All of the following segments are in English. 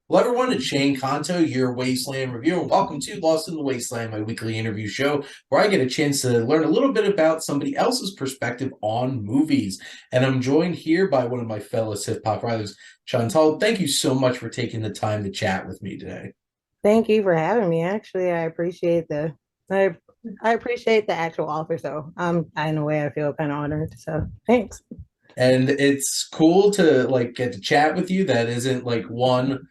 Hello, everyone. It's Shane Kanto, your Wasteland Reviewer, and welcome to Lost in the Wasteland, my weekly interview show where I get a chance to learn a little bit about somebody else's perspective on movies. And I'm joined here by one of my fellow SiftPop writers, Chantal. Thank you so much for taking the time to chat with me today. Thank you for having me. Actually, I I appreciate the actual offer. So in a way I feel kind of honored. So thanks. And it's cool to get to chat with you. That isn't one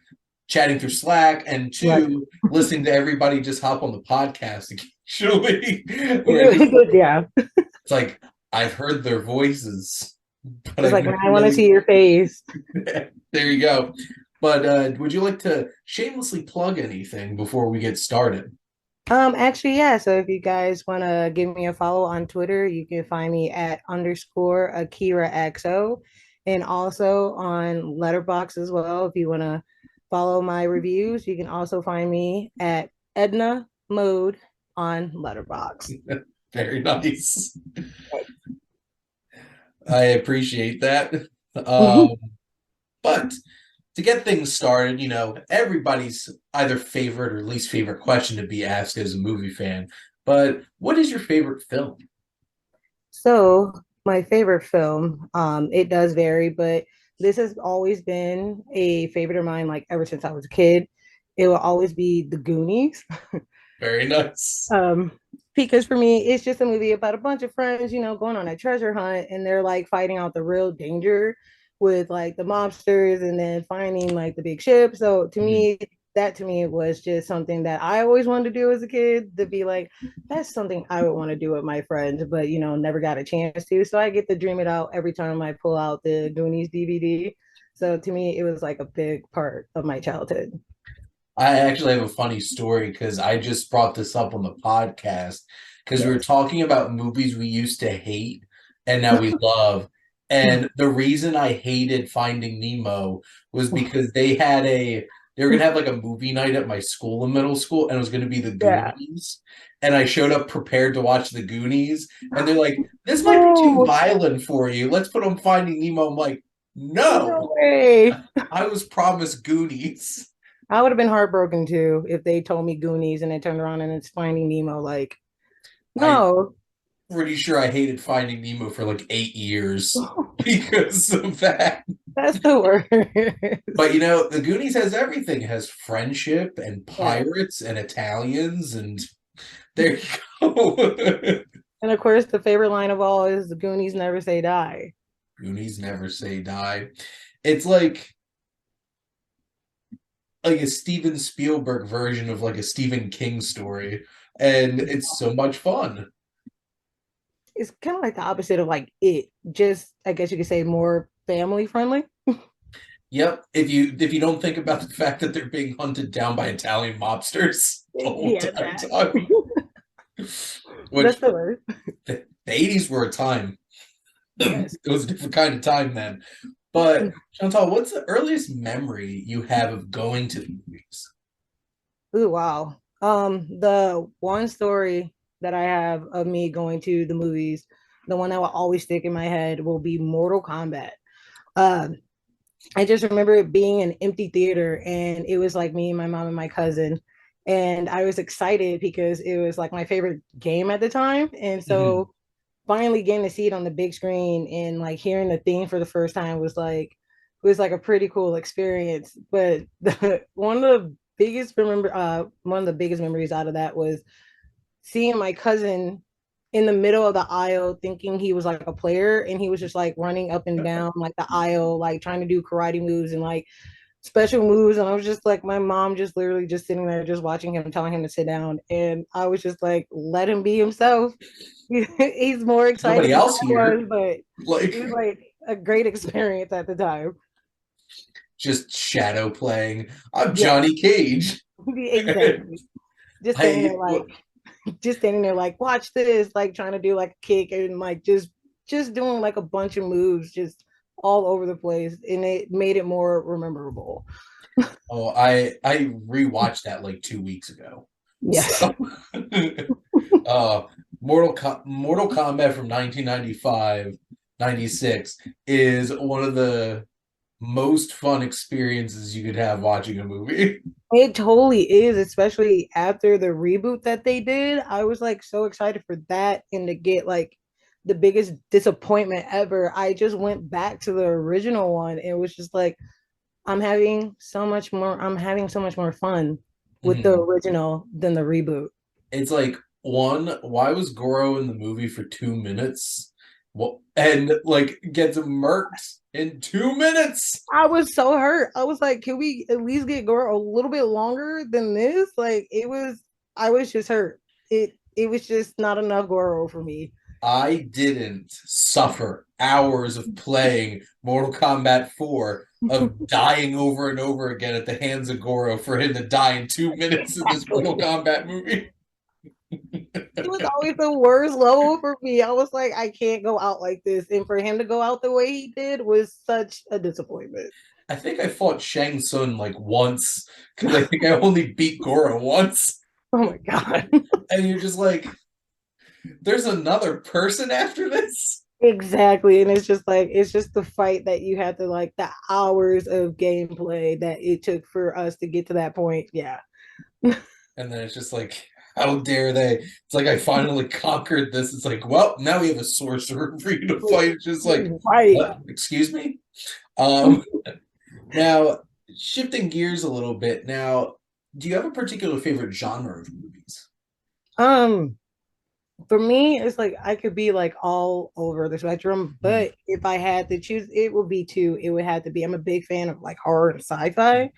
chatting through Slack, and Right. two listening to everybody just hop on the podcast occasionally. Where this Yeah. It's like I've heard their voices, but It's I've like, never man, I want to really. see your face. There you go. But would you like to shamelessly plug anything before we get started? Actually, yeah. So if you guys want to give me a follow on Twitter, you can find me at underscore Akira XO and also on Letterboxd as well. If you want to follow my reviews, you can also find me at Edna Mode on Letterboxd. Very nice. I appreciate that. But to get things started, everybody's either favorite or least favorite question to be asked as a movie fan. But what is your favorite film? So my favorite film, it does vary, but this has always been a favorite of mine, like ever since I was a kid. It will always be The Goonies. Very nice. Um, because for me, it's just a movie about a bunch of friends, going on a treasure hunt and they're like fighting out the real danger with like the mobsters and then finding like the big ship. So Mhm. to me was just something that I always wanted to do as a kid, to be like, that's something I would want to do with my friends, but never got a chance to. So I get to dream it out every time I pull out the Goonies DVD. So to me, it was like a big part of my childhood. I actually have a funny story because I just brought this up on the podcast because we were Yes. talking about movies we used to hate and now we love. And the reason I hated Finding Nemo was because they were gonna have like a movie night at my school in middle school, and it was gonna be the Yeah. Goonies. And I showed up prepared to watch the Goonies, and they're like, "This might be too No, violent for you. Let's put on Finding Nemo." I'm like, no "No, way. I was promised Goonies." I would have been heartbroken too if they told me Goonies and they turned around and it's Finding Nemo. Like, I no, pretty sure I hated Finding Nemo for like 8 years because of that. that's the But worst. The Goonies has everything. It has friendship and Yeah. pirates and Italians, and there you go. And of course, the favorite line of all is the Goonies never say die. Goonies never say die. It's like a Steven Spielberg version of like a Stephen King story, and it's so much fun. It's kind of like the opposite of like it, just I guess you could say more family friendly. Yep. If you don't think about the fact that they're being hunted down by Italian mobsters the whole Yeah, time, that. which That's the worst. the 80s were a time. Yes. It was a different kind of time then. But Chantal, what's the earliest memory you have of going to the movies? Ooh, wow. The one story that I have of me going to the movies, the one that will always stick in my head will be Mortal Kombat. Uh, I just remember it being an empty theater and it was like me, my mom, and my cousin. And I was excited because it was like my favorite game at the time. And Mhm. so finally getting to see it on the big screen and like hearing the theme for the first time was like a pretty cool experience. But one of the biggest memories out of that was seeing my cousin in the middle of the aisle thinking he was like a player and he was just like running up and down like the aisle like trying to do karate moves and like special moves, and I was just like my mom just literally just sitting there just watching him telling him to sit down, and I was just like let him be himself. He's more There's nobody excited than else I was, here. but Like it was like a great experience at the time. just shadow playing. I'm Yes. Johnny Cage. Exactly. Just standing I there like just standing there like watch this, like trying to do like a kick and like just doing like a bunch of moves just all over the place, and it made it more memorable. I rewatched that like 2 weeks ago. Yes. So uh Mortal Kombat from 1995, 96 is one of the most fun experiences you could have watching a movie. It totally is, especially after the reboot that they did. I was like so excited for that and to get like the biggest disappointment ever. I just went back to the original one and it was just like I'm having so much more fun with the Mhm. original than the reboot. It's like, one, why was Goro in the movie for 2 minutes? Well, and like gets murked in 2 minutes. I was so hurt. I was like, can we at least get Gore a little bit longer than this? Like I was just hurt. It was just not enough Goro for me. I didn't suffer hours of playing Mortal Kombat 4 of dying over and over again at the hands of Goro for him to die in 2 minutes in this Mortal Exactly. Kombat movie. It was always the worst level for me. I was like, I can't go out like this. And for him to go out the way he did was such a disappointment. I think I fought Shang Tsung like once because I think I only beat Goro once. Oh my God. And you're just like, there's another person after this? Exactly. And it's just like it's just the fight that you had to like the hours of gameplay that it took for us to get to that point. Yeah. And then it's just like, how dare they? It's like I finally conquered this. It's like, well, now we have a sorcerer for you to fight. It's just like, Right. what? Excuse me? Um, Now, shifting gears a little bit. Now, do you have a particular favorite genre of movies? Um, for me, it's like I could be like all over the spectrum, Hmm. but if I had to choose, it would be two. It would have to be. I'm a big fan of like horror and sci-fi.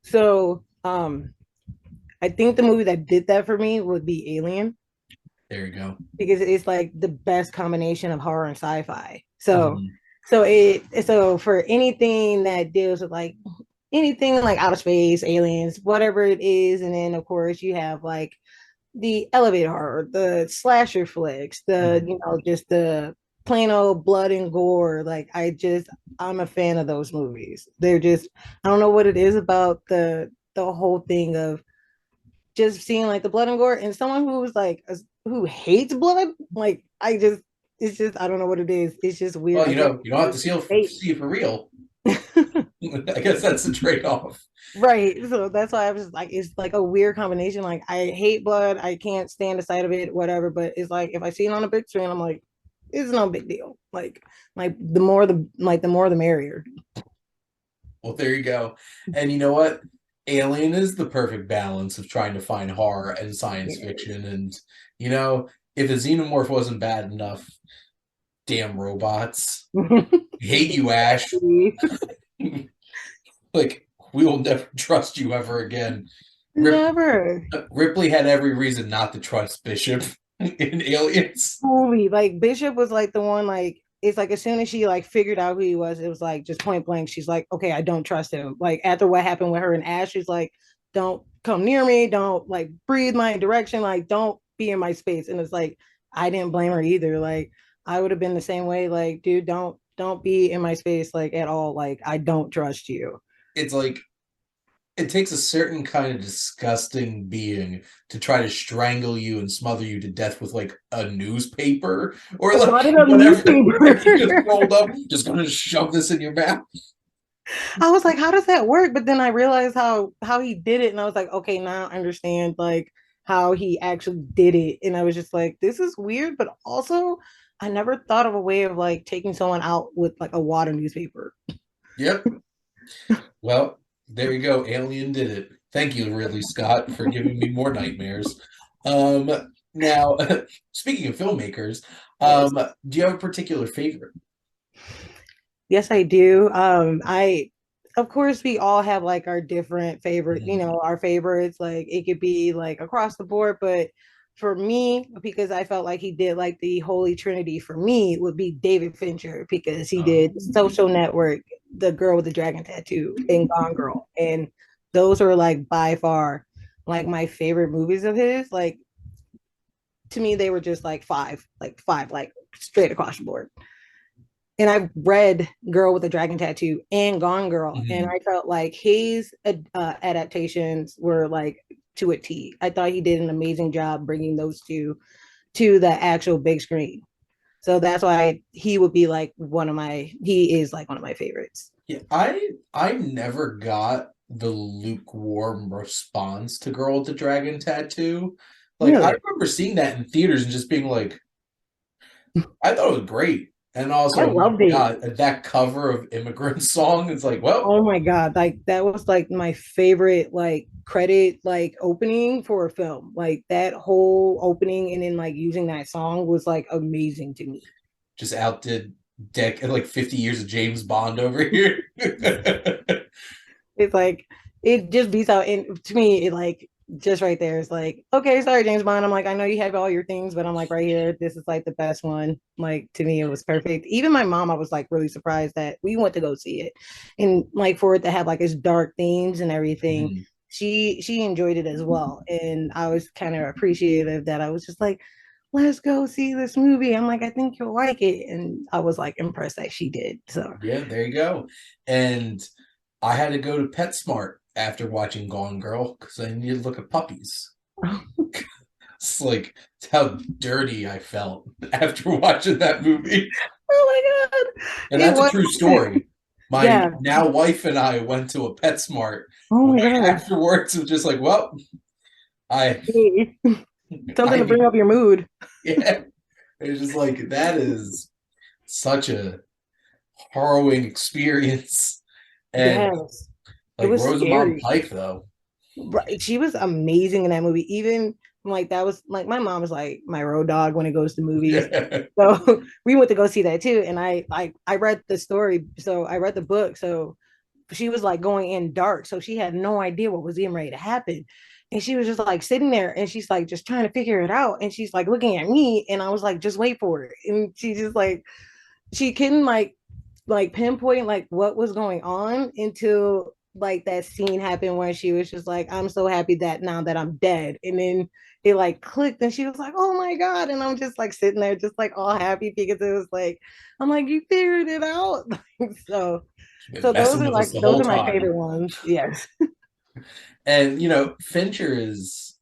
So, I think the movie that did that for me would be Alien There you go. because it's like the best combination of horror and sci-fi. Mhm. So for anything that deals with like anything like outer space, aliens, whatever it is, and then of course you have like the elevator horror, the slasher flicks, the Mhm. just the plain old blood and gore. Like I'm a fan of those movies. They're just I don't know what it is about the whole thing of just seeing like the blood and gore and someone who's like who hates blood, like I just it's just I don't know what it is. It's just weird. Well, I guess you don't have to see it for real. I guess that's the trade-off. right. So that's why I was just like, it's like a weird combination. Like I hate blood. I can't stand the sight of it, whatever. But it's like if I see it on a big screen, I'm like, it's no big deal. Like the more the merrier. Well, there you go. And you know what? Alien is the perfect balance of trying to find horror and science fiction. And, you know, if a xenomorph wasn't bad enough, damn robots. Hate you, Ash. Exactly. Like, we will never trust you ever again. Rip Never. Ripley had every reason not to trust Bishop in Aliens. Truly, like Bishop was like the one like it's like as soon as she like figured out who he was, it was like just point blank. She's like, okay, I don't trust him. Like after what happened with her and Ash, she's like, don't come near me, don't like breathe my direction, like don't be in my space. And it's like I didn't blame her either. Like I would have been the same way. Like, dude, don't be in my space like at all. Like I don't trust you. It's like it takes a certain kind of disgusting being to try to strangle you and smother you to death with like a newspaper or like Why did a whatever like you just newspaper? rolled up, just gonna shove this in your mouth. I was like, how does that work? But then I realized how he did it, and I was like, okay, now I understand like how he actually did it. And I was just like, this is weird, but also I never thought of a way of like taking someone out with like a water newspaper. Yep. Well, there you go. Alien did it. Thank you, Ridley Scott, for giving me more nightmares. Um, Now, speaking of filmmakers, Yes. do you have a particular favorite? Yes, I do. I of course we all have like our different favorite, Mhm. our favorites. Like it could be like across the board, but for me, because I felt like he did like the Holy Trinity for me would be David Fincher because he did Um, Social Network, The Girl with the Dragon Tattoo, and Gone Girl. And those are like by far like my favorite movies of his. Like to me, they were just like five, like straight across the board. And I've read Girl with a Dragon Tattoo and Gone Girl, and mhm. I felt like his adaptations were like to a T. I thought he did an amazing job bringing those two to the actual big screen. So that's why he would be like he is like one of my favorites. Yeah, I never got the lukewarm response to Girl with the Dragon Tattoo. Like I Really? remember seeing that in theaters and just being like, I thought it was great. And I also, oh my loved it. God, that cover of Immigrant Song is like, well, Oh my God. Like that was like my favorite like credit like opening for a film. Like that whole opening and then like using that song was like amazing to me. just outdid like 50 years of James Bond over here. It's like it just beats out, and to me it like just right there is like, okay, sorry James Bond, I'm like, I know you have all your things, but I'm like right here, this is like the best one. Like to me it was perfect. Even my mom, I was like really surprised that we went to go see it, and like for it to have like its dark themes and everything, Mhm. she enjoyed it as well, and I was kind of appreciative that I was just like, let's go see this movie. I'm like, I think you'll like it, and I was like impressed that she did. So Yeah, there you go. And I had to go to PetSmart after watching Gone Girl because I needed to look at puppies. It's like it's how dirty I felt after watching that movie. oh my god, And it that's a was. true story. My Yeah. now wife and I went to a PetSmart Oh my right gosh. afterwards. It was just like, well, I, Hey, something I to bring mean, up your mood. yeah, it's just like that is such a harrowing experience. And Yes. It like was Rosamund scary. Pike, though, Right. She was amazing in that movie. Even like that was like my mom was like my road dog when it goes to movies. yeah, So we went to go see that too. And I read the story. So I read the book. So she was like going in dark. So she had no idea what was getting ready to happen. And she was just like sitting there and she's like just trying to figure it out. And she's like looking at me. And I was like, just wait for it. And she just like she couldn't like pinpoint like what was going on until like that scene happened where she was just like, I'm so happy that now that I'm dead. And then it like clicked and she was like, oh my God. And I'm just like sitting there just like all happy because it was like, I'm like, you figured it out. so she's been so those messing are with like us the those whole are my time. favorite ones. Yes. And Fincher is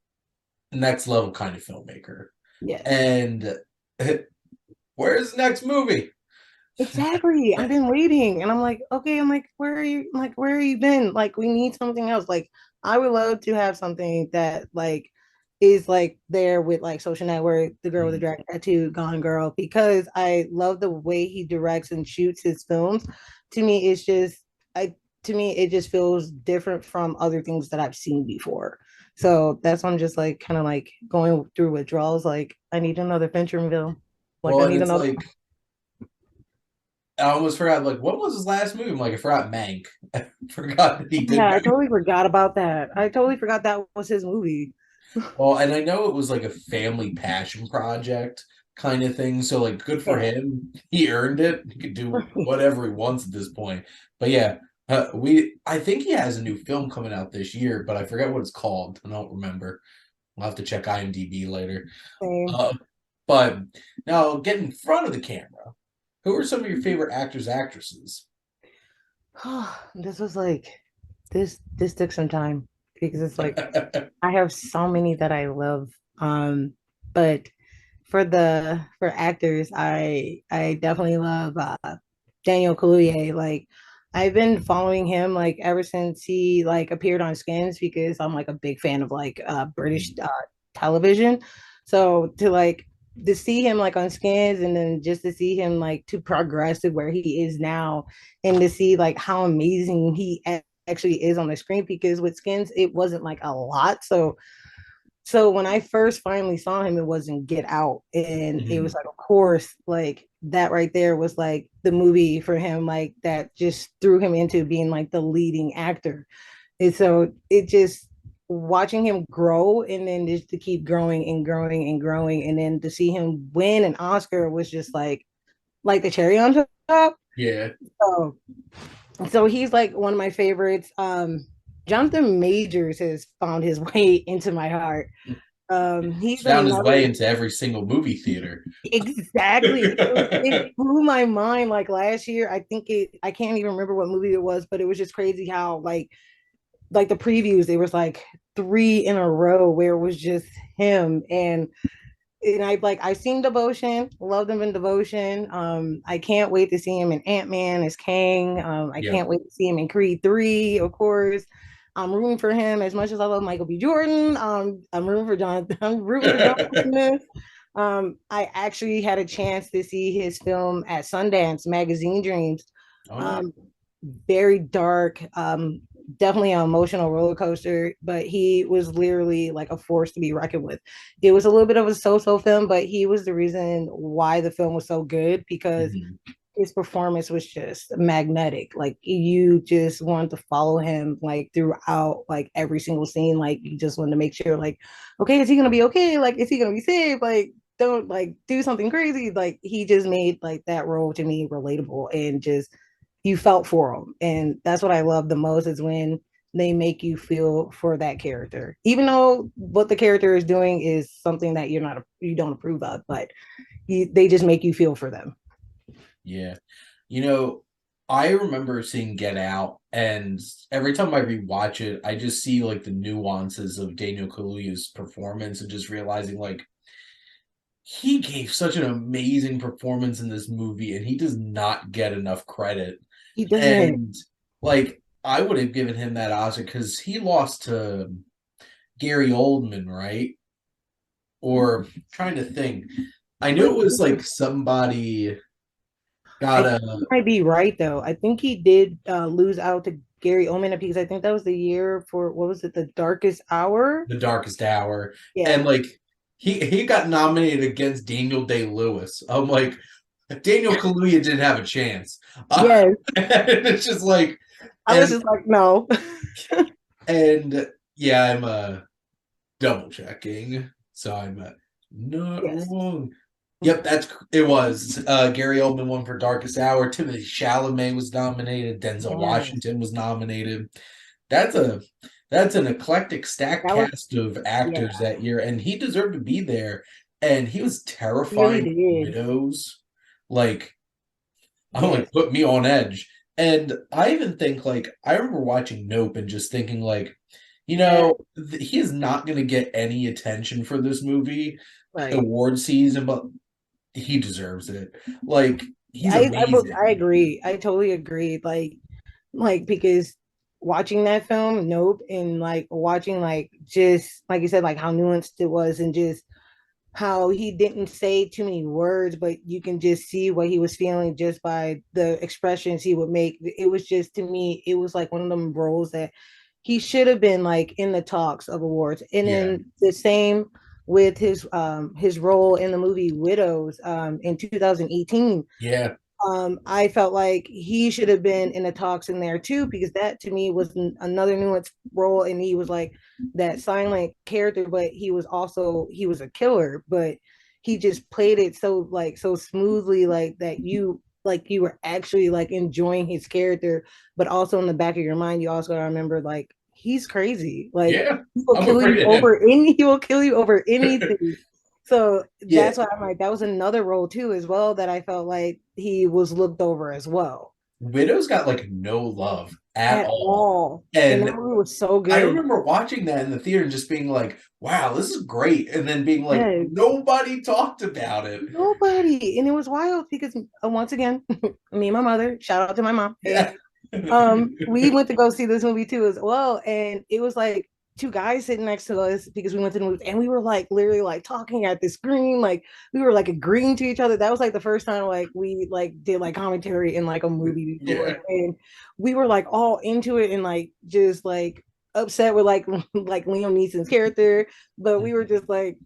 next level kind of filmmaker. Yes. And where's the next movie? Exactly. I've been waiting and I'm like, okay, I'm like, where are you? I'm like, where are you been? Like, we need something else. Like, I would love to have something that like is like there with like Social Network, The Girl with the Mhm. Dragon Tattoo, Gone Girl, because I love the way he directs and shoots his films. To me, it's just I to me, it just feels different from other things that I've seen before. So that's why I'm just like kind of like going through withdrawals. Like, I need another Fincherville. Like, Well, I and need it's another. like I almost forgot. Like, what was his last movie? I'm like, I forgot Mank. I forgot that he did Yeah, I Mank. totally forgot about that. I totally forgot that was his movie. Well, and I know it was like a family passion project kind of thing. So, like, good for Yeah. him. He earned it. He could do whatever he wants at this point. But yeah, I think he has a new film coming out this year, but I forget what it's called. I don't remember. I'll have to check IMDb later. Same. Uh, but now, get in front of the camera. Who are some of your favorite actors, actresses? This was like this took some time because it's like I have so many that I love. But for actors, I definitely love Daniel Kaluuya. Like I've been following him like ever since he like appeared on Skins because I'm like a big fan of like British television. So to see him like on Skins and then just to see him like to progress to where he is now and to see like how amazing he actually is on the screen because with Skins it wasn't like a lot. So when I first finally saw him, it wasn't Get Out, and it was Mhm. like, of course, like that right there was like the movie for him, like that just threw him into being like the leading actor. And so it just watching him grow and then just to keep growing and growing and growing, and then to see him win an Oscar was just like the cherry on top. Yeah. So so he's like one of my favorites. Jonathan Majors has found his way into my heart. He's Found his way another into every single movie theater. exactly. It blew my mind. Like last year, I can't even remember what movie it was, but it was just crazy how like the previews, there was like three in a row where it was just him. And and I seen Devotion, loved him in Devotion. I can't wait to see him in Ant-Man as Kang. I Yep. can't wait to see him in Creed 3, of course. I'm rooting for him as much as I love Michael B. Jordan. I'm rooting for John. I'm rooting for John Cena. I actually had a chance to see his film at Sundance, Magazine Dreams. Oh yeah. Um, very dark, definitely an emotional roller coaster, but he was literally like a force to be reckoned with. It was a little bit of a so-so film, but he was the reason why the film was so good because Mhm. his performance was just magnetic. Like you just wanted to follow him like throughout like every single scene. Like you just wanted to make sure like, okay, is he gonna be okay? Like, is he gonna be safe? Like, don't like do something crazy. Like he just made like that role to me relatable and just you felt for him. And that's what I love the most is when they make you feel for that character. Even though what the character is doing is something that you don't approve of, but they just make you feel for them. Yeah. You know, I remember seeing Get Out, and every time I rewatch it, I just see like the nuances of Daniel Kaluuya's performance and just realizing like he gave such an amazing performance in this movie and he does not get enough credit. He doesn't. And like I would have given him that Oscar because he lost to Gary Oldman, right? Or trying to think. I knew But it was like somebody I got think a you might be right though. I think he did lose out to Gary Oldman because I think that was the year for what was it, The Darkest Hour? The Darkest Hour, and Yeah. like he got nominated against Daniel Day Lewis. I'm like, Daniel Kaluuya didn't have a chance. Yes. And it's just like, I was and just like, no. and yeah, I'm double checking, so I'm not Yes. wrong. Yep, it was Gary Oldman won for Darkest Hour. Timothy Chalamet was nominated. Denzel Yes. Washington was nominated. That's a that's an eclectic stacked That was cast of yeah, actors that year, and he deserved to be there. And he was he really terrifying did. widows. Like I'm Yes. like put me on edge. And I even think like I remember watching Nope and just thinking like, Yeah. he is not going to get any attention for this movie Right. award season, but he deserves it. Like he's I amazing. agree. I totally agree. Like because watching that film, Nope, and like watching like just like you said, like how nuanced it was and just how he didn't say too many words, but you can just see what he was feeling just by the expressions he would make. It was just to me, it was like one of them roles that he should have been like in the talks of awards. And Yeah. then the same with his role in the movie Widows in 2018. Yeah. I felt like he should have been in the talks in there too, because that to me was another nuanced role, and he was like that silent character, but he was a killer, but he just played it so like so smoothly, like you were actually like enjoying his character, but also in the back of your mind, you also gotta remember like he's crazy, like Yeah. I'm afraid of him. he will kill you over anything. So Yeah. that's why I'm like, that was another role too, as well, that I felt like he was looked over as well. Widow's got like no love at At all. all. And that And movie was so I good. remember watching that in the theater and just being like, wow, this is great. And then being like, Yes. nobody talked about it. Nobody. And it was wild because once again, me and my mother, shout out to my mom. Hey, Yeah. we went to go see this movie too as well, and it was like two guys sitting next to us because we went to the movie, and we were like literally like talking at the screen, like we were like agreeing to each other. That was like the first time like we like did like commentary in like a movie before, Yeah. and we were like all into it and like just like upset with like like Liam Neeson's character, but we were just like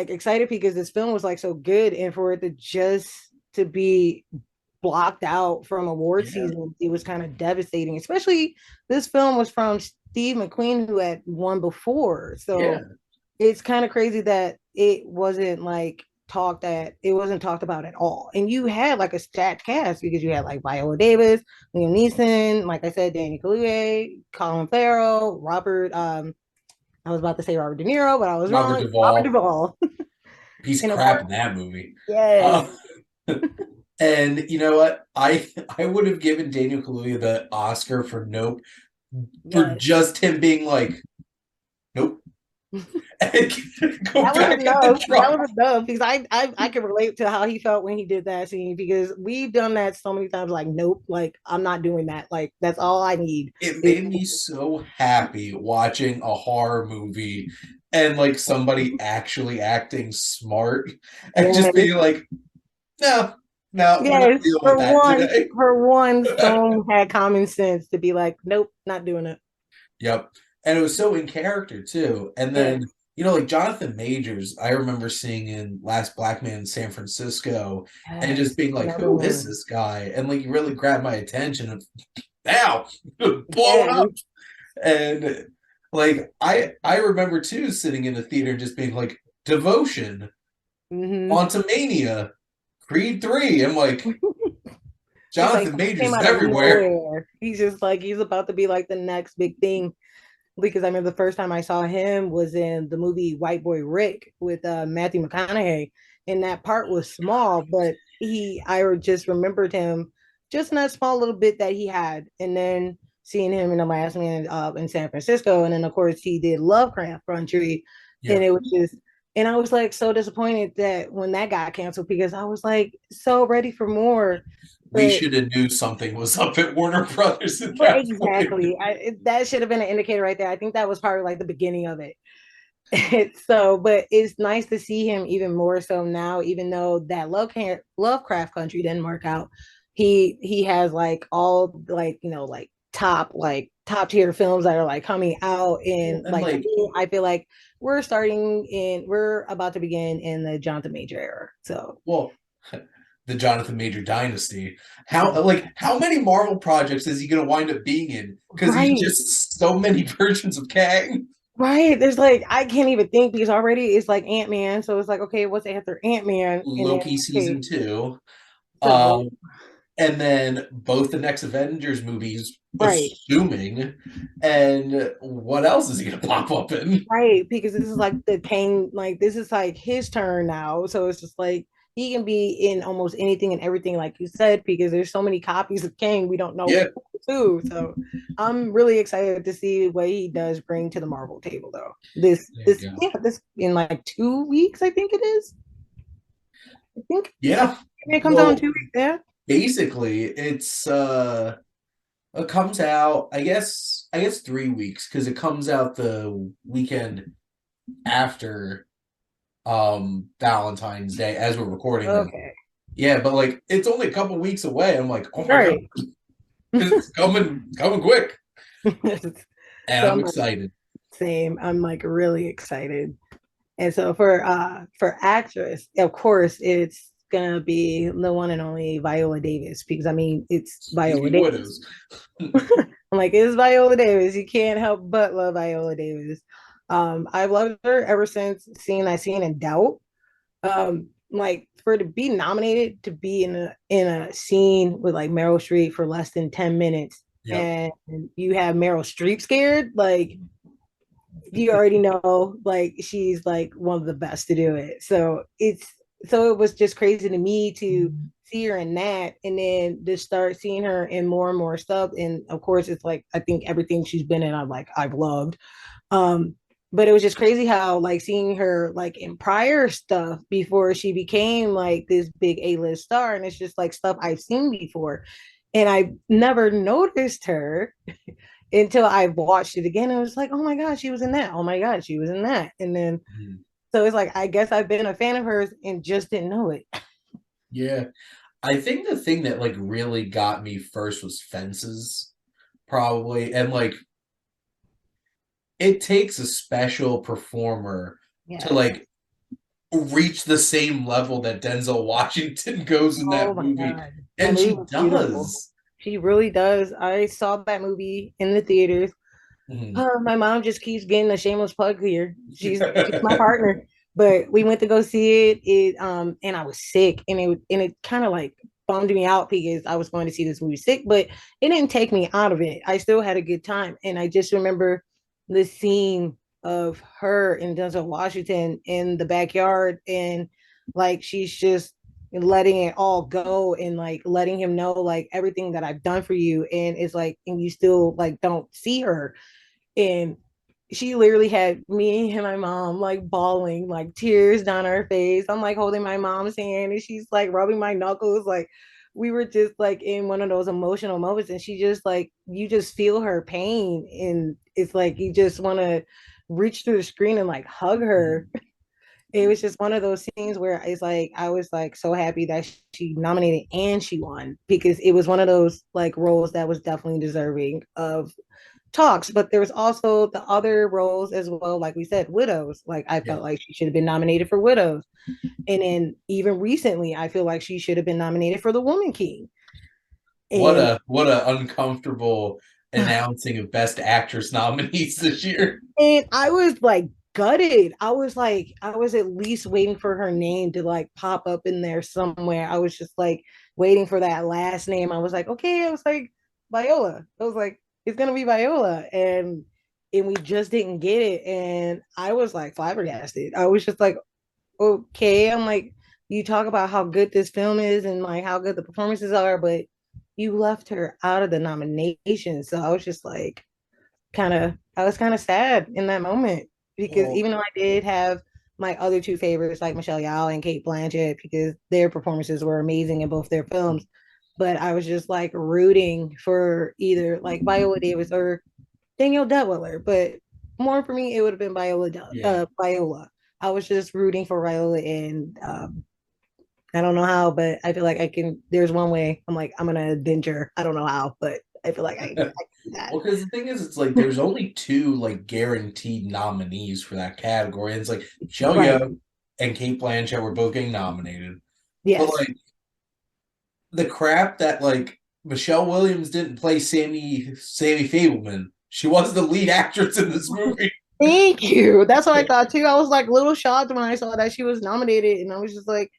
excited because this film was like so good, and for it to just to be blocked out from award Yeah. season, it was kind of devastating. Especially this film was from Steve McQueen, who had won before. Yeah. So it's kind of crazy that it wasn't talked about at all. And you had like a stacked cast because you had like Viola Davis, Liam Neeson, like I said, Danny Kaluuya, Colin Farrell, Robert. I was about to say Robert De Niro, but I was Robert wrong. Robert Duvall, Duvall, piece of and of crap course, in that movie. yes, Uh, and you know what? I would have given Daniel Kaluuya the Oscar for Nope for yes, just him being like, nope. and go That was back in the enough. That truck. was enough because I can relate to how he felt when he did that scene because we've done that so many times. Like, nope, like I'm not doing that. Like that's all I need. It Is made me so happy watching a horror movie and like somebody actually acting smart and just yes, being like, no, no, we're not yes. dealing with that today. For one, someone had common sense to be like, nope, not doing it. Yep. And it was so in character too. And Yeah, then, like Jonathan Majors, I remember seeing in Last Black Man in San Francisco and just yes, being like, another who is one. this guy? And like, he really grabbed my attention. And now, blown Yes. up. And like, I remember too sitting in the theater just being like, Devotion, Mm-hmm. Quantumania, Creed 3. I'm like, It's like Jonathan Majors came is out of everywhere. nowhere. He's just like he's about to be like the next big thing. Because I remember the first time I saw him was in the movie White Boy Rick with Matthew McConaughey, and that part was small, but I just remembered him just in that small little bit that he had, and then seeing him in The Last Man in San Francisco, and then of course he did Lovecraft Country, and Yep. it was just. And I was like so disappointed that when that got canceled because I was like so ready for more. We But should have knew something was up at Warner Brothers at but that point. exactly, that should have been an indicator right there. I think that was probably like the beginning of it. So, but it's nice to see him even more so now, even though that Lovecraft Country didn't work out. He has like all like like top tier films that are like coming out, Well, and and like for like, me, I feel like we're about to begin in the Jonathan Major era. So well, the Jonathan Major dynasty. How many Marvel projects is he going to wind up being in? Because he's right. just so many versions of Kang. Right. There's like I can't even think because already it's like Ant-Man. So it's like, okay, what's after Ant-Man? And then Loki season okay, 2, so um, and then both the next Avengers movies, right. assuming. And what else is he going to pop up in? Right. Because this is like the Kane, like this is like his turn now. So it's just like he can be in almost anything and everything, like you said, because there's so many copies of Kane we don't know Yeah, too. So I'm really excited to see what he does bring to the Marvel table though. This there you this go. yeah, this in like 2 weeks, I think it is. I think Yeah. it comes out in Well, 2 weeks, yeah. basically, it comes out, I guess 3 weeks because it comes out the weekend after Valentine's Day as we're recording this. Okay. Yeah, but like it's only a couple weeks away. I'm like, oh my god, Right. it's coming quick, and So I'm I'm like, excited. same. I'm like really excited. And so for actress, of course, it's gonna be the one and only Viola Davis because I mean it's Viola Speaking of Davis. widows, I'm like, it's Viola Davis. You can't help but love Viola Davis. I've loved her ever since seeing that scene in Doubt. Like for to be nominated to be in a scene with like Meryl Streep for less than 10 minutes yep, and you have Meryl Streep scared, like you already know like she's like one of the best to do it. So it was just crazy to me to see her in that and then to start seeing her in more and more stuff. And of course it's like I think everything she's been in I've loved. Um, but it was just crazy how like seeing her like in prior stuff before she became like this big A-list star, and it's just like stuff I've seen before. And I never noticed her until I watched it again. And it was like, oh my God, she was in that. Oh my God, she was in that. And then so it's like I guess I've been a fan of hers and just didn't know it. yeah. I think the thing that like really got me first was Fences, probably, and like it takes a special performer to Yes. like reach the same level that Denzel Washington goes in Oh that my movie, God. That and movie she was beautiful. does. She really does. I saw that movie in the theaters. Mhm. My mom just keeps getting a shameless plug here. She's my partner, but we went to go see it. And I was sick, and it kind of like bummed me out because I was going to see this movie sick, but it didn't take me out of it. I still had a good time, and I just remember the scene of her and Denzel Washington in the backyard, and like she's just letting it all go and like letting him know like everything that I've done for you, and it's like and you still like don't see her, and she literally had me and my mom like bawling, like tears down our face. I'm like holding my mom's hand and she's like rubbing my knuckles. Like we were just like in one of those emotional moments, and she just like you just feel her pain, and it's like you just want to reach through the screen and like hug her. It was just one of those scenes where it's like I was like so happy that she nominated and she won, because it was one of those like roles that was definitely deserving of talks. But there was also the other roles as well, like we said, widows. Like I Yeah. felt like she should have been nominated for widows, and then even recently I feel like she should have been nominated for the Woman King. And What a uncomfortable announcing of Best Actress nominees this year. and I was like gutted. I was at least waiting for her name to like pop up in there somewhere. I was just like waiting for that last name. I was like, okay, I was like Viola. I was like, it's gonna be Viola. And we just didn't get it. And I was like flabbergasted. I was just like, okay. I'm like, you talk about how good this film is and like how good the performances are, but you left her out of the nomination. So I was just like, I was kind of sad in that moment, because Well, even though I did have my other two favorites like Michelle Yeoh and Kate Blanchett, because their performances were amazing in both their films, but I was just like rooting for either like Viola Davis or Danielle Detwiller. But more for me, it would have been yeah. Viola. I was just rooting for Viola, and I don't know how, but I feel like I can. There's one way. I'm like I'm gonna adventure. I don't know how, but I feel like I can do that. Well, because the thing is, it's like there's only two like guaranteed nominees for that category. And it's like Michelle Right. Yeoh and Kate Blanchett were both getting nominated. But Yes. like the crap that like Michelle Williams didn't play Sammy Fableman. She was the lead actress in this movie. Thank you. That's what I thought too. I was like a little shocked when I saw that she was nominated, and I was just like,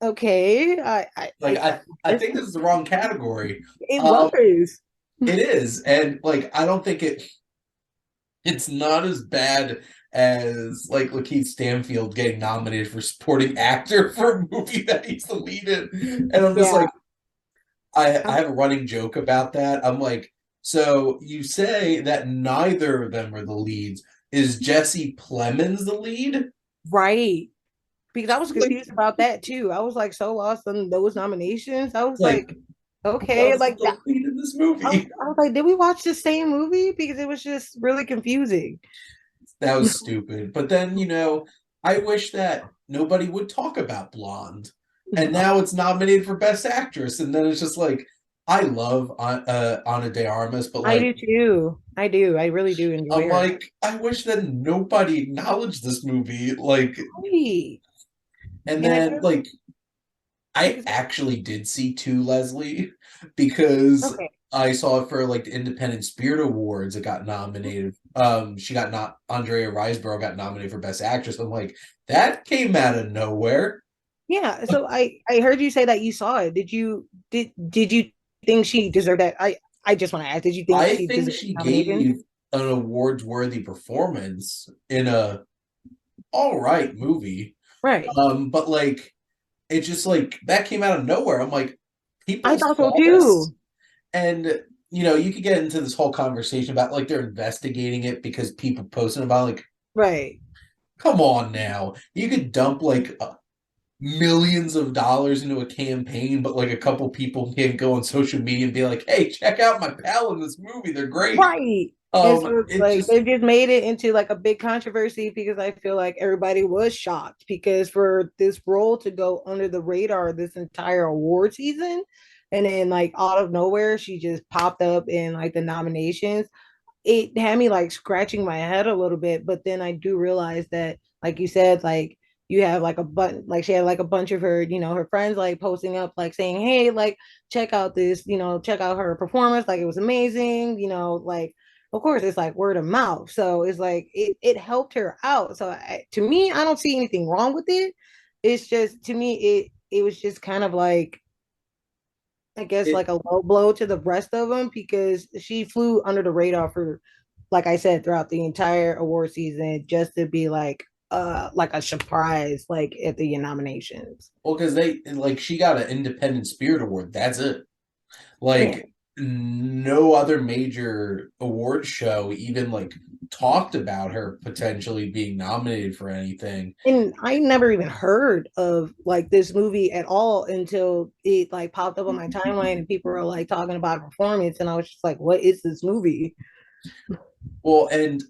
okay, Like I guess think this is the wrong category. it Um, was. it is, and like I don't think it's not as bad as like Lakeith Stanfield getting nominated for supporting actor for a movie that he's the lead in. And I'm just Yeah. like, I have a running joke about that. I'm like, so you say that neither of them are the leads. Is Jesse Plemons the lead? Right. Because I was Like, confused about that too. I was like so lost on those nominations. I was like like, okay, wasn't like that. the lead in this movie? I was like, did we watch the same movie? Because it was just really confusing. That was stupid. But then, I wish that nobody would talk about Blonde. And now it's nominated for Best Actress. And then it's just like, I love Ana de Armas, but I like, do too. I do. I really do enjoy I'm her. like, I wish that nobody acknowledged this movie. Like, Right. and And I then feel like, I because actually did see two Leslie because okay. I saw it for like the Independent Spirit Awards. It got nominated. She got not Andrea Riseborough got nominated for Best Actress. I'm like, that came out of nowhere. Yeah, so I heard you say that you saw it. Did you think she deserved that? I just want to ask, did you think I she think deserved she nomination? gave an awards worthy performance in a all right movie. Right. But like it just like that came out of nowhere. I'm like, I people thought so saw this. too. And you could get into this whole conversation about like they're investigating it because people posting about like, Right. come on now, you could dump like millions of dollars into a campaign, but like a couple people can't go on social media and be like, "Hey, check out my pal in this movie; they're great." Right. And so it's It like just they just made it into like a big controversy, because I feel like everybody was shocked, because for this role to go under the radar this entire award season, and then like out of nowhere she just popped up in like the nominations, it had me like scratching my head a little bit. But then I do realize that, like you said, like you have like a bunch, like she had like a bunch of her, her friends like posting up, like saying, hey, like check out this, check out her performance, like it was amazing, like of course it's like word of mouth. So it's like it helped her out. So to me, I don't see anything wrong with it. It's just to me, it was just kind of like, I guess, it like a low blow to the rest of them, because she flew under the radar for, like I said, throughout the entire award season, just to be like a surprise like at the nominations. well because they like she got an Independent Spirit Award. That's it. Yeah. Like no other major award show even like talked about her potentially being nominated for anything. And I never even heard of like this movie at all until it like popped up on my timeline and people were like talking about a performance, and I was just like, what is this movie? Well, and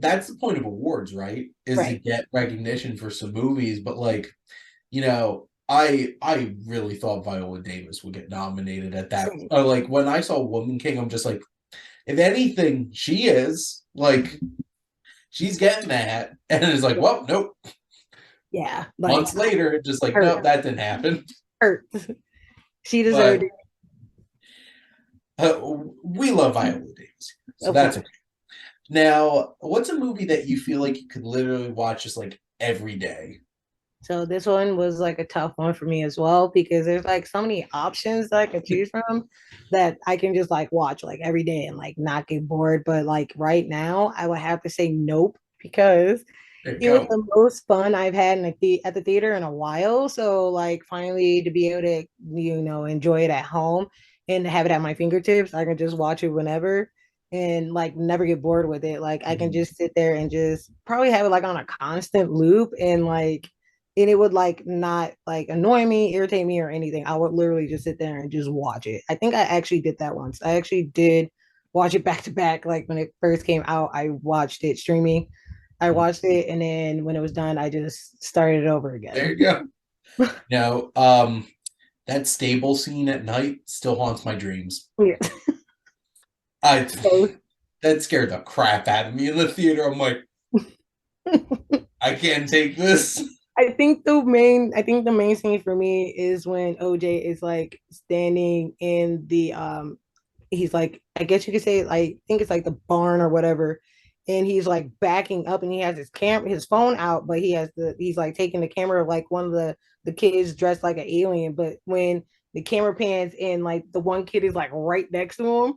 that's the point of awards, right? Is to Right. get recognition for some movies, but like, I really thought Viola Davis would get nominated at that. Same. Like when I saw Woman King, I'm just like, if anything, she is like she's getting that, and it's like, well, nope. Yeah, like Months later, just like, hurt, nope, that didn't happen. hurt. She deserved But it, we love Viola Davis, so of that's course. okay. Now, what's a movie that you feel like you could literally watch just like every day? So this one was like a tough one for me as well because there's like so many options that I can choose from that I can just like watch like every day and like not get bored. But like right now, I would have to say nope because There you it was go. the most fun I've had at the theater in a while. So like finally to be able to enjoy it at home and have it at my fingertips, I can just watch it whenever and like never get bored with it. Like I can Mhm. just sit there and just probably have it like on a constant loop and it would like not like annoy me, irritate me or anything. I would literally just sit there and just watch it. I think I actually did that once. I actually did watch it back to back. Like when it first came out, I watched it streaming. I watched it, and then when it was done, I just started it over There again. you go. No, that stable scene at night still haunts my dreams. Yeah. I So that scared the crap out of me in the theater. I'm like, I can't take this. I think the main scene for me is when OJ is like standing in the he's like, I guess you could say, I think it's like the barn or whatever, and he's like backing up and he has his phone out, but he's like taking the camera of like one of the kids dressed like an alien, but when the camera pans and like the one kid is like right next to him,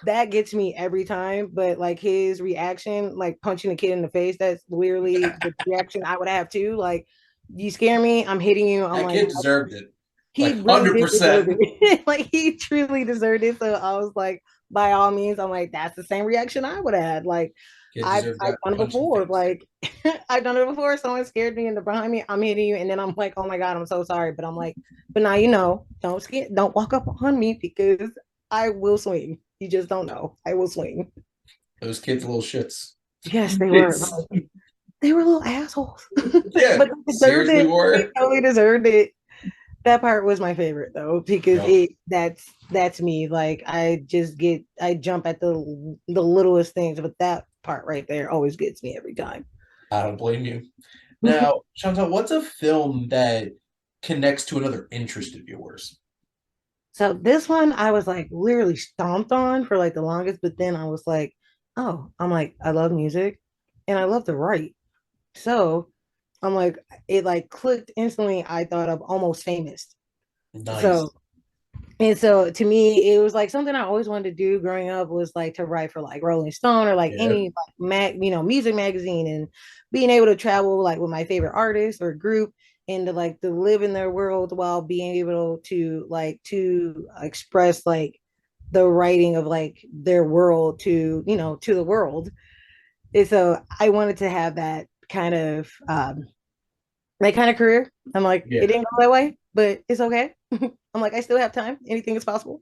that gets me every time. But like his reaction, like punching the kid in the face, that's literally the reaction I would have too. Like, you scare me, I'm hitting you. I'm That like, kid deserved it, he like really did deserve 100%. it. Like he truly deserved it. So I was like, by all means, I'm like, that's the same reaction I would have had. Like Kid I've deserved I've that done it punch in the before. face. Like I've done it before. Someone scared me and they're behind me, I'm hitting you, and then I'm like, oh my god, I'm so sorry. But I'm like, but now don't walk up on me because I will swing. You just don't know. I will swing. Those kids little shits. Yes, they were. It's They were little assholes, yeah, but they deserved seriously it. They were. totally deserved it. That part was my favorite though because Yep. that's me. Like I jump at the littlest things, but that part right there always gets me every time. I don't blame you. Now, Chantal, what's a film that connects to another interest of yours? So this one I was like literally stomped on for like the longest, but then I was like, oh, I'm like, I love music and I love to write. So I'm like, it like clicked instantly. I thought of Almost Famous. Nice. So And so to me, it was like something I always wanted to do growing up was like to write for like Rolling Stone or like Yeah. any like music magazine, and being able to travel like with my favorite artist or group and to live in their world while being able to express like the writing of like their world to the world. And so I wanted to have that kind of career. I'm like, it Yeah. didn't go that way, but it's okay. I'm like, I still have time. Anything is possible.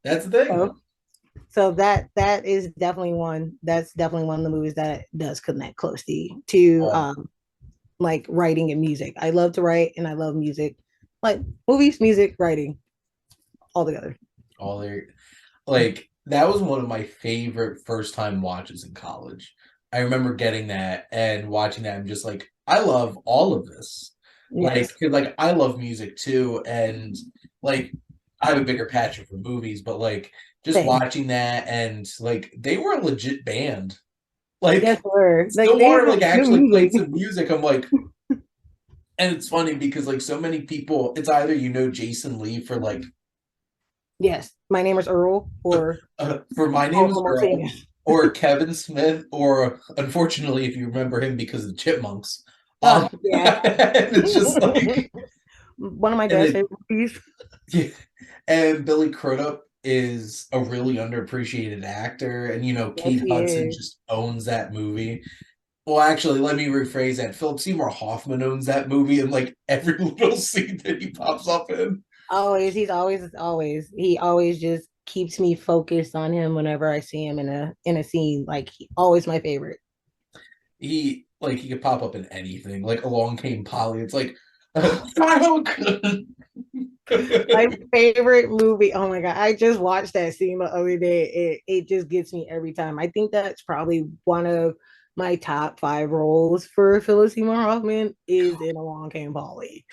That's the thing. So, so that is definitely one. That's definitely one of the movies that does connect closely to Um, like writing and music. I love to write and I love music, like movies, music, writing, all together. all there. Like that was one of my favorite first time watches in college. I remember getting that and watching that. I'm just like, I love all of this. Like, Yes, 'cause, like I love music too, and like I have a bigger passion for movies, but like just same. watching that and like they were a legit band. Yes, Like sir. Like they Stillwater have like good actually played music. some music. I'm like, and it's funny because like so many people, it's either Jason Lee for like Yes, My Name is Earl, or for My Name is Almost Earl, Famous. or Kevin Smith, or unfortunately, if you remember him because of the Chipmunks. Oh yeah. And it's just like, One of my and dad's then favorite movies. yeah, and Billy Crudup. is a really underappreciated actor, and Yes, Kate he Hudson is. just owns that movie. Well, actually, let me rephrase that. Philip Seymour Hoffman owns that movie in like every little scene that he pops up in. Always, he always just keeps me focused on him whenever I see him in a scene. Like always my favorite. He could pop up in anything. Like Along Came Polly. It's like child. My favorite movie. Oh my god, I just watched that scene the other day. It just gets me every time. I think that's probably one of my top five roles for Phyllis Seymour Hoffman is in Along Came Polly.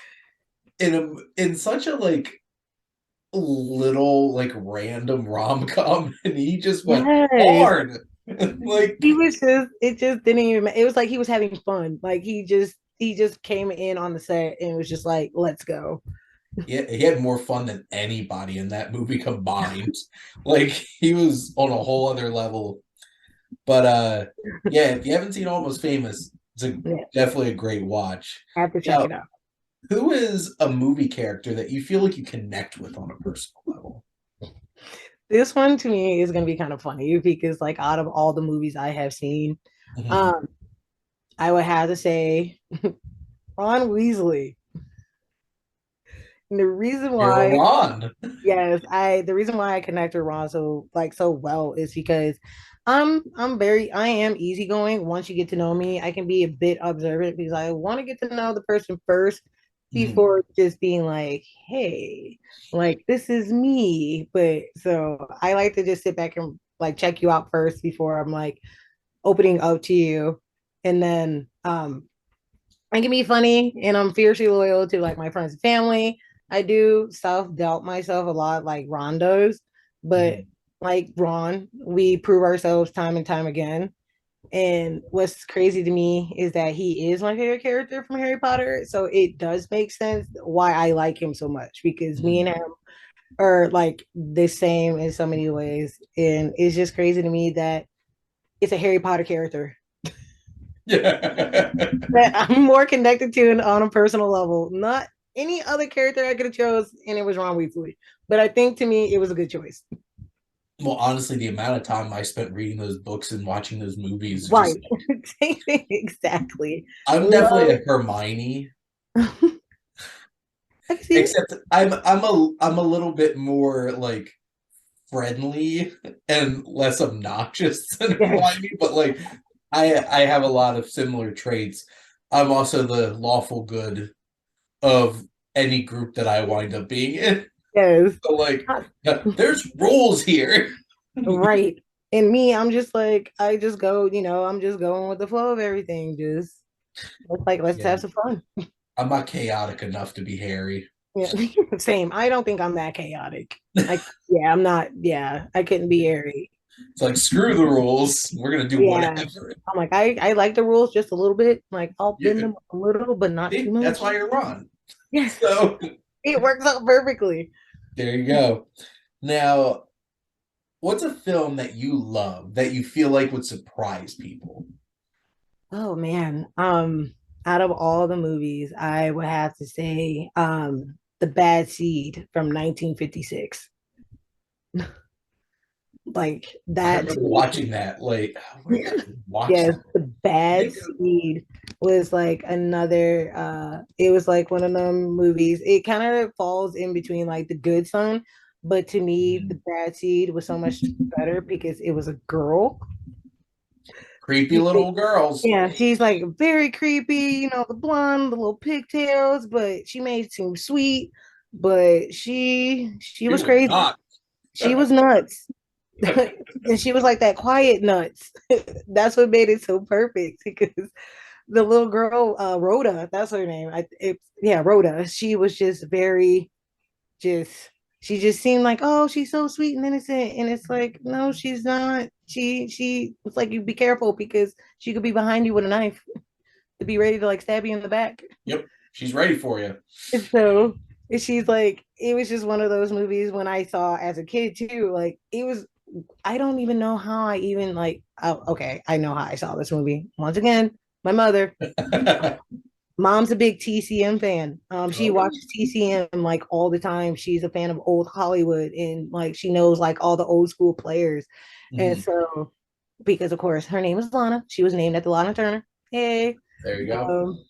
In such a like little like random rom com, and he just went Yes. hard. Like He was just it just didn't even it was like he was having fun. Like he just came in on the set and was just like, let's go. he had more fun than anybody in that movie combined. Like he was on a whole other level. But yeah, if you haven't seen Almost Famous, it's Yeah, definitely a great watch. I have to check Now, it out. who is a movie character that you feel like you connect with on a personal level? This one to me is gonna be kind of funny because like out of all the movies I have seen, Mhm. um, I would have to say Ron Weasley. And the reason You're a why, Ron. yes, the reason why I connect with Ron so well is because I am easygoing. Once you get to know me, I can be a bit observant because I want to get to know the person first Mhm. before just being like, hey, like this is me. But so I like to just sit back and like check you out first before I'm like opening up to you. And then I can be funny and I'm fiercely loyal to like my friends and family. I do self-doubt myself a lot like Ron does, but Mhm. like Ron, we prove ourselves time and time again. And what's crazy to me is that he is my favorite character from Harry Potter. So it does make sense why I like him so much because me and Mhm. him are like the same in so many ways. And it's just crazy to me that it's a Harry Potter character Yeah. that I'm more connected to on a personal level. Not any other character I could have chose, and it was Ron Weasley. But I think to me, it was a good choice. Well, honestly, the amount of time I spent reading those books and watching those movies are Right. just Exactly. I'm definitely Love. a Hermione, I can see it. except I'm a little bit more like friendly and less obnoxious than Yes. Hermione, but like I have a lot of similar traits. I'm also the lawful good of any group that I wind up being in. Yes. So like there's rules here. Right. And me, I'm just like, I just go, I'm just going with the flow of everything. Just like, let's Yeah. have some fun. I'm not chaotic enough to be Harry. Yeah. Same. I don't think I'm that chaotic. Yeah, I'm not. Yeah, I couldn't be Harry. It's like screw the rules. We're gonna do Yeah. whatever. I'm like, I like the rules just a little bit. Like, I'll bend Yeah. them a little, but not too See, that's much. why you're Ron. Yes. So It works out perfectly. there you go. Now, what's a film that you love that you feel like would surprise people? Oh man. Out of all the movies, I would have to say The Bad Seed from 1956. Like I that remember to me. watching that. Like, where did I watch Yes, that? The I Bad think Seed was like another it was like one of them movies. It kind of falls in between like The Good Son, but to me The Bad Seed was so much better because it was a girl. creepy little girls. Yeah, she's like very creepy, the blonde, the little pigtails, but she made it seem sweet, but she She was was crazy. not. She was nuts. And she was like that quiet nuts. That's what made it so perfect because the little girl, Rhoda, that's her name. Yeah, Rhoda. She was just very, just she just seemed like, oh, she's so sweet and innocent, and it's like, no, she's not. She it's like you be careful because she could be behind you with a knife to be ready to like stab you in the back. Yep, she's ready for you. And so she's like, it was just one of those movies when I saw as a kid too. Like it was, I don't even know how I even like. Oh, okay, I know how I saw this movie. Once again, my mother. Mom's a big TCM fan. She Okay. watches TCM like all the time. She's a fan of old Hollywood and like she knows like all the old school players. And Mhm. so, because of course her name is Lana, she was named after Lana Turner. Hey, There you go. um,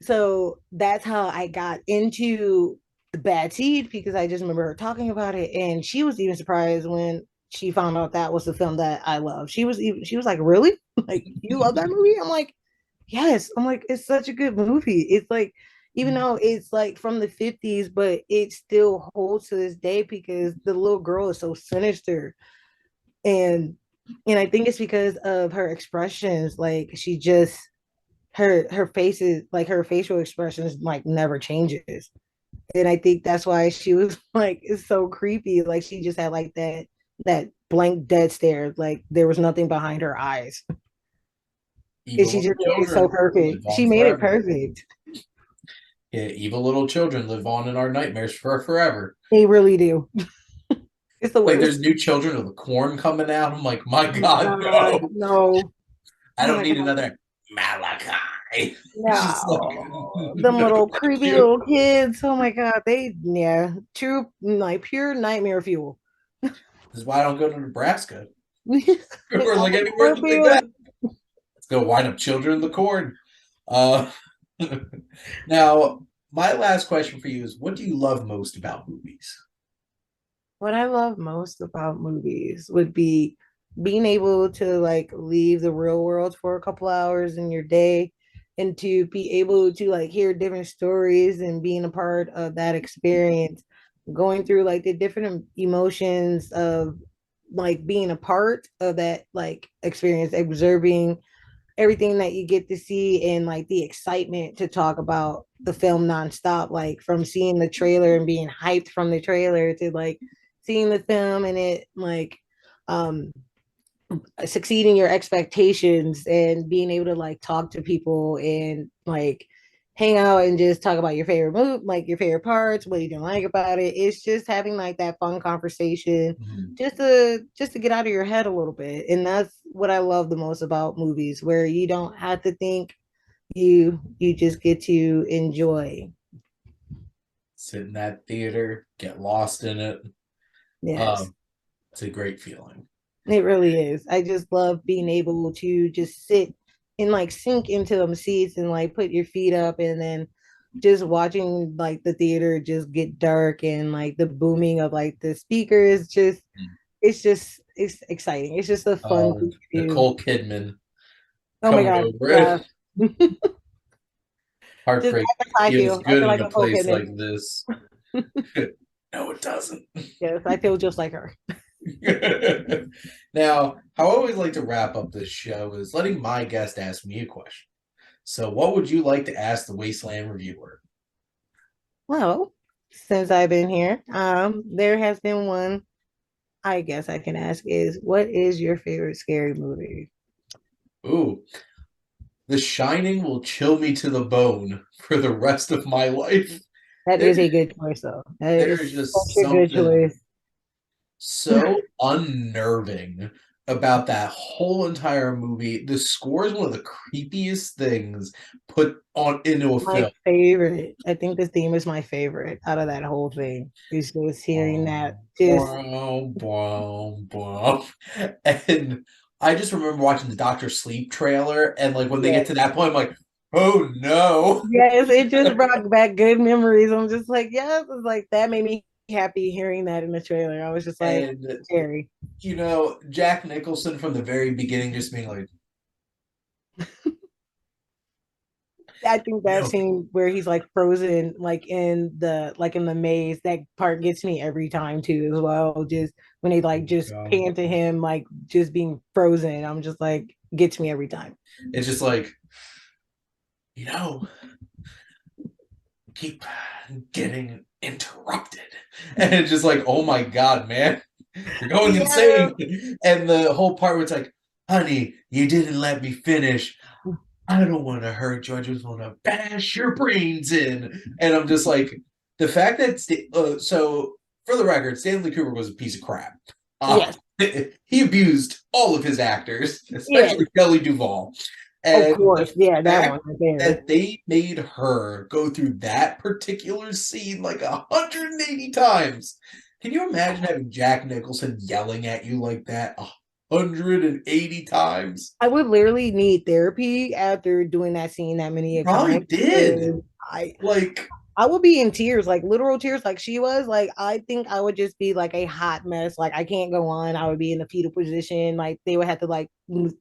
so that's how I got into the Bad Seed because I just remember her talking about it, and she was even surprised when she found out that was the film that I love. She was like, "Really? Like you love that movie?" I'm like, "Yes." I'm like, "It's such a good movie." It's like even though it's like from the 50s, but it still holds to this day because the little girl is so sinister and I think it's because of her expressions. Like she just her face is like her facial expressions like never changes. And I think that's why she was like it's so creepy. Like she just had like that blank dead stare, like there was nothing behind her eyes. And Evil she just little made it so children perfect. live She on made it forever. perfect. Yeah, evil little children live on in our nightmares for forever. They really do. It's the Like there's worst. new Children of the Corn coming out. I'm like, my Oh my God, god, no. no. I Oh don't my need god. another Malachi. It's just like, No, them no, little thank creepy you. little kids. Oh my god, they yeah, true like pure nightmare fuel. This is why I don't go to Nebraska or like Oh, anywhere like that. cornfield. Let's go wind up Children of the Corn. Uh, now, my last question for you is: what do you love most about movies? What I love most about movies would be being able to like leave the real world for a couple hours in your day and to be able to like hear different stories and being a part of that experience, going through like the different emotions of like being a part of that like experience, observing everything that you get to see and like the excitement to talk about the film nonstop, like from seeing the trailer and being hyped from the trailer to like seeing the film and it like um succeeding your expectations and being able to like talk to people and like hang out and just talk about your favorite move, like your favorite parts, what you don't like about it. It's just having like that fun conversation Mhm. just to get out of your head a little bit. And that's what I love the most about movies, where you don't have to think, you just get to enjoy. Sit in that theater, get lost in it. Yes. Um, it's a great feeling. It really is. I just love being able to just sit and like sink into them seats and like put your feet up and then just watching like the theater just get dark and like the booming of like the speakers just it's exciting. It's just a fun thing to do. Nicole Kidman Oh my coming god. over Yeah. it. Just Heartbreak that's how I feels feel. I good feel in like a Nicole place Kidman. like this. No, it doesn't. Yes, I feel just like her. Now, how I always like to wrap up this show is letting my guest ask me a question. So, what would you like to ask the Wasteland Reviewer? Well, since I've been here, there has been one I guess I can ask is what is your favorite scary movie? Ooh, The Shining will chill me to the bone for the rest of my life. That There, is a good choice, though. That there is is just such a good something choice. so unnerving about that whole entire movie. The score is one of the creepiest things put on into a My film. favorite. I think the theme is my favorite out of that whole thing. Is just hearing that. Just Wow, wow, wow. And I just remember watching the Doctor Sleep trailer, and like when they get yes, to that point, I'm like, oh no. yes. It just brought back good memories. I'm just like, yes. It's like that made me happy hearing that in the trailer. I was just like, And scary. Jack Nicholson from the very beginning just being like, I think that no, scene where he's like frozen, like in the maze, that part gets me every time too, as well. Just when they like just um, pan to him, like just being frozen, I'm just like gets me every time. it's just like, you know, keep getting interrupted. And it's just like, oh my God, man, you're going Yeah, insane. And the whole part where it's like, honey, you didn't let me finish. I don't want to hurt you. I just want to bash your brains in. And I'm just like, the fact that, so for the record, Stanley Kubrick was a piece of crap. Uh, yes, he abused all of his actors, yes, especially Shelley Duvall. Of And course, the yeah, that one fact right there. that they made her go through that particular scene like 180 times. Can you imagine having Jack Nicholson yelling at you like that 180 times? I would literally need therapy after doing that scene that He many probably times. did. I Like, I would be in tears, like literal tears, like she was. Like I think I would just be like a hot mess. Like I can't go on. I would be in a fetal position. Like they would have to like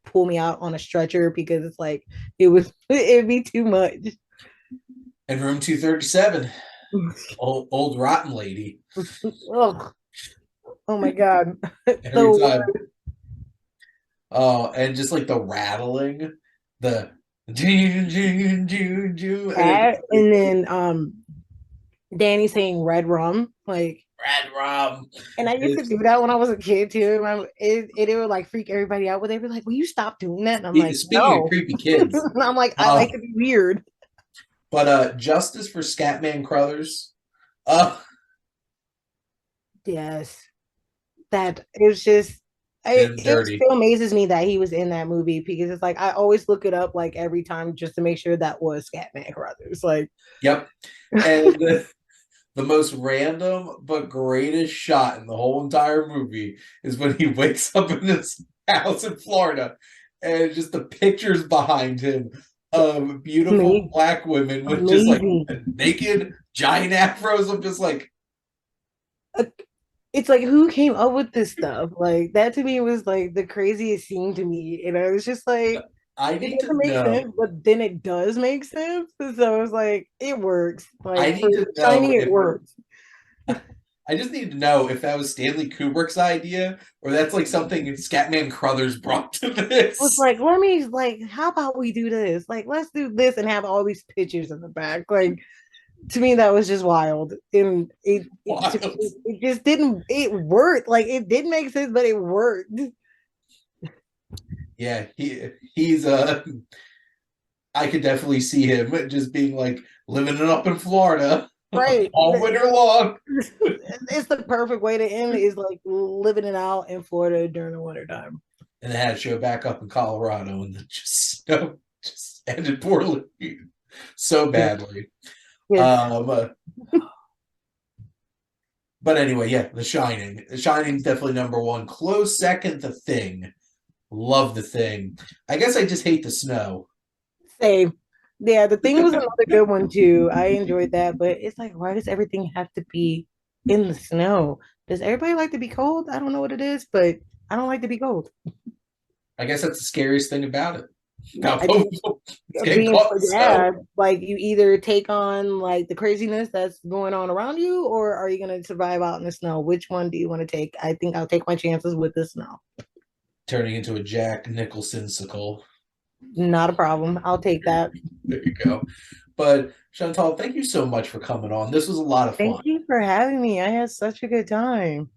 pull me out on a stretcher because it's like it'd be too much. in room 237, old rotten lady. Ugh. Oh my god. Every The time. Oh, and just like the rattling, the and it's cat and then Danny saying red rum, like, Brad Rom. and I used to It's, do that when I was a kid too. And it would like freak everybody out, but they'd be like, "Will you stop doing that?" And I'm like, speaking of "No." creepy kids, And I'm like, "I uh, like to be weird." but justice for Scatman Crothers. Yes, that it was just. Did It, him it dirty. still amazes me that he was in that movie because it's like I always look it up like every time just to make sure that was Scatman Crothers. Like, Yep. And the most random but greatest shot in the whole entire movie is when he wakes up in his house in Florida and just the pictures behind him of beautiful amazing, black women with just like amazing. naked giant afros. I'm just like, It's like who came up with this stuff? Like that to me was like the craziest scene to me. And I was just like, I it need to doesn't make know. sense, but then it does make sense. So I was like, it works. I Like for need to know Shiny, it if works. I just need to know if that was Stanley Kubrick's idea or that's like something Scatman Crothers brought to Was this. like, let me like, how about we do this? Like, let's do this and have all these pictures in the back. Like to me, that was just wild. And Wild. it just didn't it worked. Like it didn't make sense, but it worked. Yeah, he's I could definitely see him just being like living it up in Florida Right. all winter long. It's the perfect way to end is like living it out in Florida during the winter time. And they had to show back up in Colorado and just just ended poorly. So Yes. badly. Yes. Um but anyway, yeah, The Shining. The Shining's definitely number one. Close second, The Thing. Love The Thing. I guess I just hate the snow. Same. Yeah, the thing was another good one too. I enjoyed that, but it's like, why does everything have to be in the snow? Does everybody like to be cold? I don't know what it is, but I don't like to be cold. I guess that's the scariest thing about it. About I both think it's getting being caught in the snow. yeah, like you either take on like the craziness that's going on around you, or are you gonna survive out in the snow? Which one do you want to take? I think I'll take my chances with the snow. Turning into a Jack Nicholson sickle. Not a problem. I'll take that. There you go. But Chantal, thank you so much for coming on. This was a lot of Thank fun. you for having me. I had such a good time.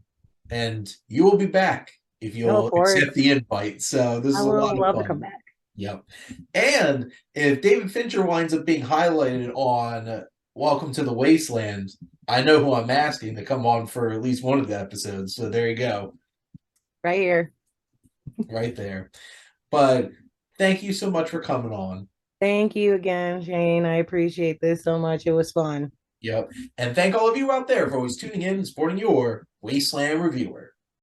And you will be back if Oh, you'll of course. accept the invite. So this I is a lot will of love to come fun. back. Yep. And if David Fincher winds up being highlighted on Welcome to the Wasteland, I know who I'm asking to come on for at least one of the episodes. So there you go. Right here. Right there. But thank you so much for coming on. Thank you again, Shane. I appreciate this so much. It was fun. Yep. And thank all of you out there for always tuning in and supporting your Wasteland Reviewer.